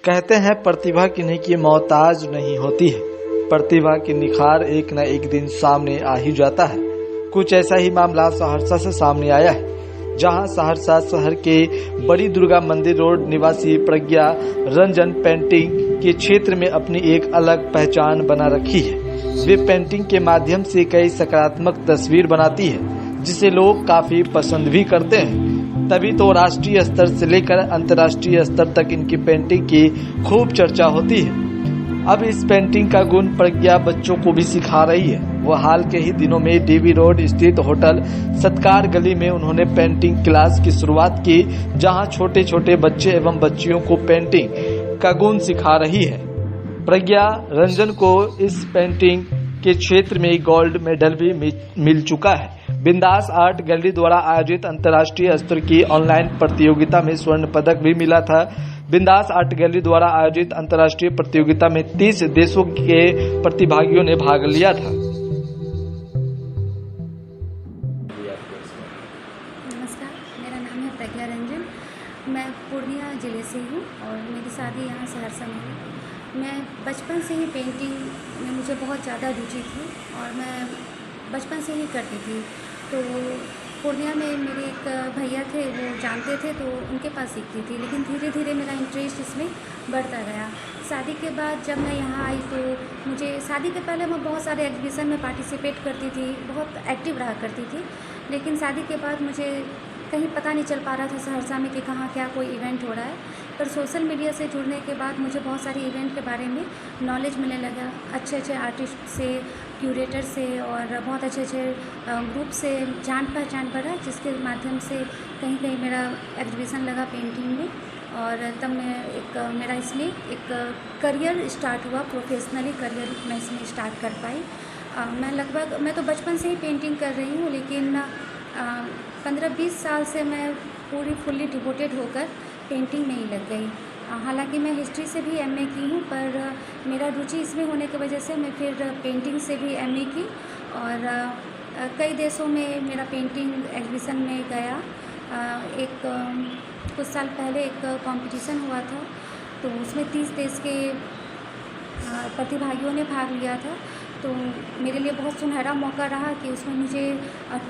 कहते हैं प्रतिभा किन्हीं की मोहताज नहीं होती है, प्रतिभा की निखार एक न एक दिन सामने आ ही जाता है। कुछ ऐसा ही मामला सहरसा से सामने आया है, जहां सहरसा शहर के बड़ी दुर्गा मंदिर रोड निवासी प्रज्ञा रंजन पेंटिंग के क्षेत्र में अपनी एक अलग पहचान बना रखी है। वे पेंटिंग के माध्यम से कई सकारात्मक तस्वीर बनाती है, जिसे लोग काफी पसंद भी करते हैं। तभी तो राष्ट्रीय स्तर से लेकर अंतर्राष्ट्रीय स्तर तक इनकी पेंटिंग की खूब चर्चा होती है। अब इस पेंटिंग का गुण प्रज्ञा बच्चों को भी सिखा रही है। वो हाल के ही दिनों में डीवी रोड स्थित होटल सत्कार गली में उन्होंने पेंटिंग क्लास की शुरुआत की, जहां छोटे छोटे बच्चे एवं बच्चियों को पेंटिंग का गुण सिखा रही है। प्रज्ञा रंजन को इस पेंटिंग के क्षेत्र में गोल्ड मेडल भी मिल चुका है। बिंदास आर्ट गैलरी द्वारा आयोजित अंतर्राष्ट्रीय स्तर की ऑनलाइन प्रतियोगिता में स्वर्ण पदक भी मिला था। बिंदास आर्ट गैलरी द्वारा आयोजित अंतर्राष्ट्रीय प्रतियोगिता में 30 देशों के प्रतिभागियों ने भाग लिया था। नमस्कार, मेरा नाम है प्रज्ञा रंजन। मैं पूर्णिया ज़िले से हूँ और मेरी शादी यहाँ सहरसा में है। मैं बचपन से ही पेंटिंग में मुझे बहुत ज़्यादा रुचि थी और मैं बचपन से ही करती थी। तो पूर्णिया में मेरे एक भैया थे, वो जानते थे, तो उनके पास सीखती थी। लेकिन धीरे धीरे मेरा इंटरेस्ट इसमें बढ़ता गया। शादी के बाद जब मैं यहाँ आई तो मुझे शादी के पहले मैं बहुत सारे एग्जीबिशन में पार्टिसिपेट करती थी, बहुत एक्टिव रहा करती थी। लेकिन शादी के बाद मुझे कहीं पता नहीं चल पा रहा था सहरसा में कि कहाँ क्या कोई इवेंट हो रहा है। पर सोशल मीडिया से जुड़ने के बाद मुझे बहुत सारे इवेंट के बारे में नॉलेज मिलने लगा। अच्छे अच्छे आर्टिस्ट से, क्यूरेटर से और बहुत अच्छे अच्छे ग्रुप से जान पहचान बढ़ा, जिसके माध्यम से कहीं कहीं मेरा एग्जीबिशन लगा पेंटिंग में। और तब मेरा इसमें एक करियर स्टार्ट हुआ, प्रोफेशनली करियर मैं इसमें स्टार्ट कर पाई। मैं तो बचपन से ही पेंटिंग कर रही हूँ, लेकिन 15-20 साल से मैं पूरी फुल्ली डिवोटेड होकर पेंटिंग में ही लग गई। हालांकि मैं हिस्ट्री से भी एमए की हूँ, पर मेरा रुचि इसमें होने की वजह से मैं फिर पेंटिंग से भी एमए की और कई देशों में मेरा पेंटिंग एग्जीबिशन में गया। कुछ साल पहले एक कंपटीशन हुआ था, तो उसमें 30 देश के प्रतिभागियों ने भाग लिया था। तो मेरे लिए बहुत सुनहरा मौका रहा कि उसमें मुझे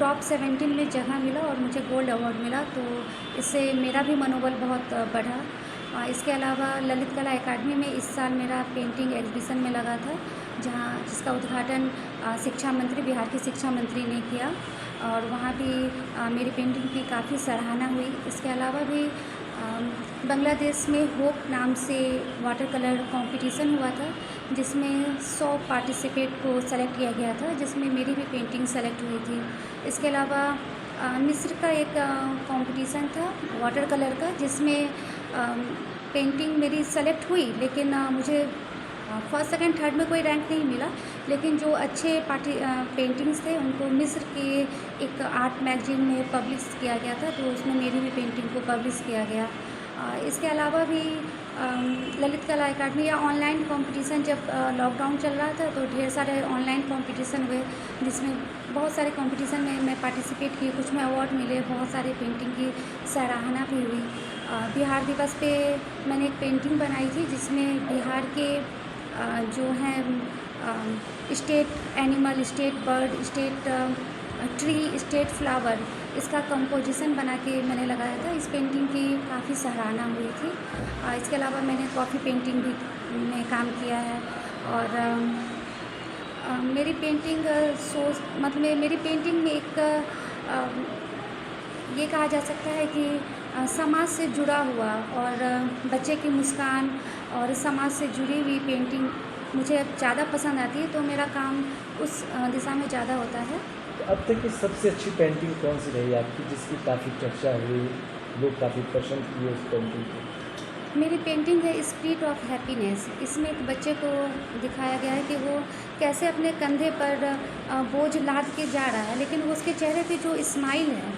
टॉप 17 में जगह मिला और मुझे गोल्ड अवार्ड मिला। तो इससे मेरा भी मनोबल बहुत बढ़ा। इसके अलावा ललित कला एकेडमी में इस साल मेरा पेंटिंग एग्जीबिशन में लगा था, जिसका उद्घाटन बिहार के शिक्षा मंत्री ने किया और वहाँ भी मेरी पेंटिंग की काफ़ी सराहना हुई। इसके अलावा भी बांग्लादेश में होप नाम से वाटर कलर कंपटीशन हुआ था, जिसमें 100 पार्टिसिपेट को सेलेक्ट किया गया था, जिसमें मेरी भी पेंटिंग सेलेक्ट हुई थी। इसके अलावा मिस्र का एक कंपटीशन था वाटर कलर का, जिसमें पेंटिंग मेरी सेलेक्ट हुई, लेकिन मुझे फर्स्ट सेकंड थर्ड में कोई रैंक नहीं मिला। लेकिन जो अच्छे पेंटिंग्स थे उनको मिस्र के एक आर्ट मैगजीन में पब्लिश किया गया था, तो उसमें मेरी भी पेंटिंग को पब्लिश किया गया। इसके अलावा भी ललित कला एकेडमी या ऑनलाइन कंपटीशन, जब लॉकडाउन चल रहा था तो ढेर सारे ऑनलाइन कंपटीशन हुए, जिसमें बहुत सारे कंपटीशन में मैं पार्टिसिपेट की। कुछ में अवार्ड मिले, बहुत सारे पेंटिंग की सराहना भी हुई। बिहार दिवस पे मैंने एक पेंटिंग बनाई थी, जिसमें बिहार के जो हैं state animal, state bird, state tree, state flower, इसका कंपोजिशन बना के मैंने लगाया था। इस पेंटिंग की काफ़ी सराहना हुई थी। इसके अलावा मैंने कॉफ़ी पेंटिंग भी में काम किया है और मेरी पेंटिंग मेरी पेंटिंग में एक ये कहा जा सकता है कि समाज से जुड़ा हुआ और बच्चे की मुस्कान और समाज से जुड़ी हुई पेंटिंग मुझे ज़्यादा पसंद आती है, तो मेरा काम उस दिशा में ज़्यादा होता है। अब तक की सबसे अच्छी पेंटिंग कौन सी रही आपकी, जिसकी काफ़ी चर्चा हुई, लोग काफ़ी पसंद किए उस पेंटिंग को? मेरी पेंटिंग है स्पिरिट ऑफ हैप्पीनेस। इसमें एक बच्चे को दिखाया गया है कि वो कैसे अपने कंधे पर बोझ लाद के जा रहा है, लेकिन उसके चेहरे पे जो स्माइल है,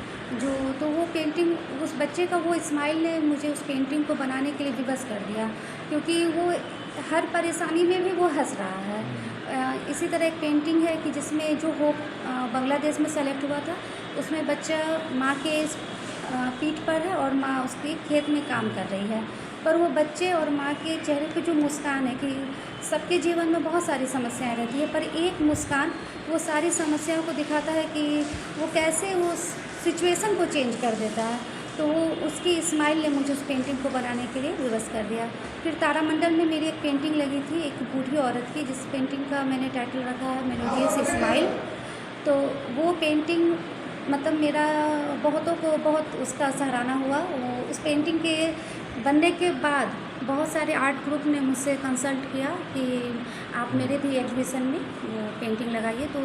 तो वो पेंटिंग, उस बच्चे का वो स्माइल ने मुझे उस पेंटिंग को बनाने के लिए विवश कर दिया, क्योंकि वो हर परेशानी में भी वो हंस रहा है। इसी तरह एक पेंटिंग है कि जिसमें जो होप बांग्लादेश में सेलेक्ट हुआ था, उसमें बच्चा माँ के पीठ पर है और माँ उसके खेत में काम कर रही है। पर वो बच्चे और माँ के चेहरे पे जो मुस्कान है कि सबके जीवन में बहुत सारी समस्याएं रहती है, पर एक मुस्कान वो सारी समस्याओं को दिखाता है कि वो कैसे उस सिचुएशन को चेंज कर देता है। तो वो उसकी स्माइल ने मुझे उस पेंटिंग को बनाने के लिए विवश कर दिया। फिर तारामंडल में मेरी एक पेंटिंग लगी थी, एक बूढ़ी औरत की, जिस पेंटिंग का मैंने टाइटल रखा है मेलोडियस स्माइल। तो वो पेंटिंग मतलब मेरा बहुतों को बहुत उसका सराहना हुआ। वो उस पेंटिंग के बनने के बाद बहुत सारे आर्ट ग्रुप ने मुझसे कंसल्ट किया कि आप मेरे भी एग्जीबिशन में वो पेंटिंग लगाइए। तो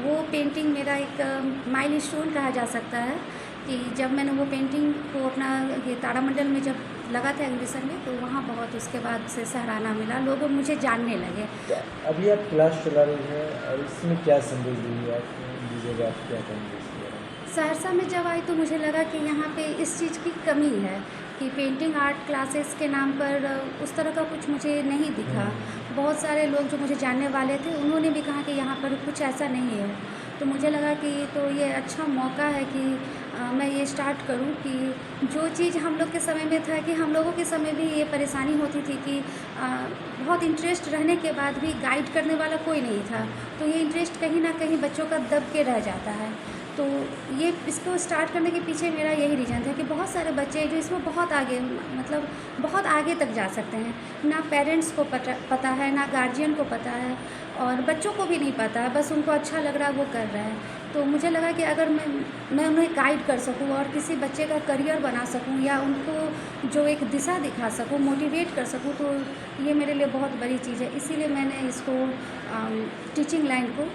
वो पेंटिंग मेरा एक माइलस्टोन कहा जा सकता है कि जब मैंने वो पेंटिंग को अपना ये तारामंडल में जब लगा था एग्जीबिशन में, तो वहाँ बहुत उसके बाद से सराहना मिला, लोग मुझे जानने लगे। अभी आप क्लास चला रही हैं और इसमें क्या संदेश दीजिए आप दीजिएगा, आप क्या कहेंगे? सहरसा में जब आई तो मुझे लगा कि यहाँ पे इस चीज़ की कमी है कि पेंटिंग आर्ट क्लासेस के नाम पर उस तरह का कुछ मुझे नहीं दिखा। बहुत सारे लोग जो मुझे जानने वाले थे उन्होंने भी कहा कि यहाँ पर कुछ ऐसा नहीं है। तो मुझे लगा कि तो ये अच्छा मौका है कि मैं ये स्टार्ट करूं कि जो चीज़ हम लोग के समय में था कि हम लोगों के समय भी ये परेशानी होती थी कि बहुत इंटरेस्ट रहने के बाद भी गाइड करने वाला कोई नहीं था। तो ये इंटरेस्ट कहीं ना कहीं बच्चों का दब के रह जाता है। तो ये इसको स्टार्ट करने के पीछे मेरा यही रीज़न था कि बहुत सारे बच्चे जो इसमें बहुत आगे मतलब बहुत आगे तक जा सकते हैं। ना पेरेंट्स को पता है, ना गार्जियन को पता है, और बच्चों को भी नहीं पता है, बस उनको अच्छा लग रहा है वो कर रहे हैं। तो मुझे लगा कि अगर मैं उन्हें गाइड कर सकूं और किसी बच्चे का करियर बना सकूं या उनको जो एक दिशा दिखा सकूं, मोटिवेट कर सकूं, तो ये मेरे लिए बहुत बड़ी चीज़ है। इसीलिए मैंने इसको टीचिंग लाइन को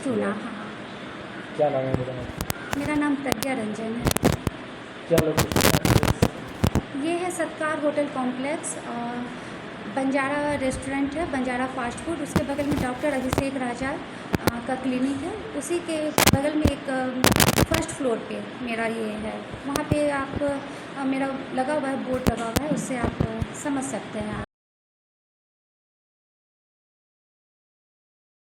चुना। हाँ, क्या नाम है मेरा? मेरा नाम प्रज्ञा रंजन है। क्या लोकेशन? ये है सत्कार होटल कॉम्प्लेक्स और बंजारा रेस्टोरेंट है, बंजारा फास्ट फूड। उसके बगल में डॉक्टर अभिषेक राजा का क्लिनिक है। उसी के बगल में एक फर्स्ट फ्लोर पे मेरा ये है। वहाँ पे आप मेरा लगा हुआ है, बोर्ड लगा हुआ है, उससे आप समझ सकते हैं।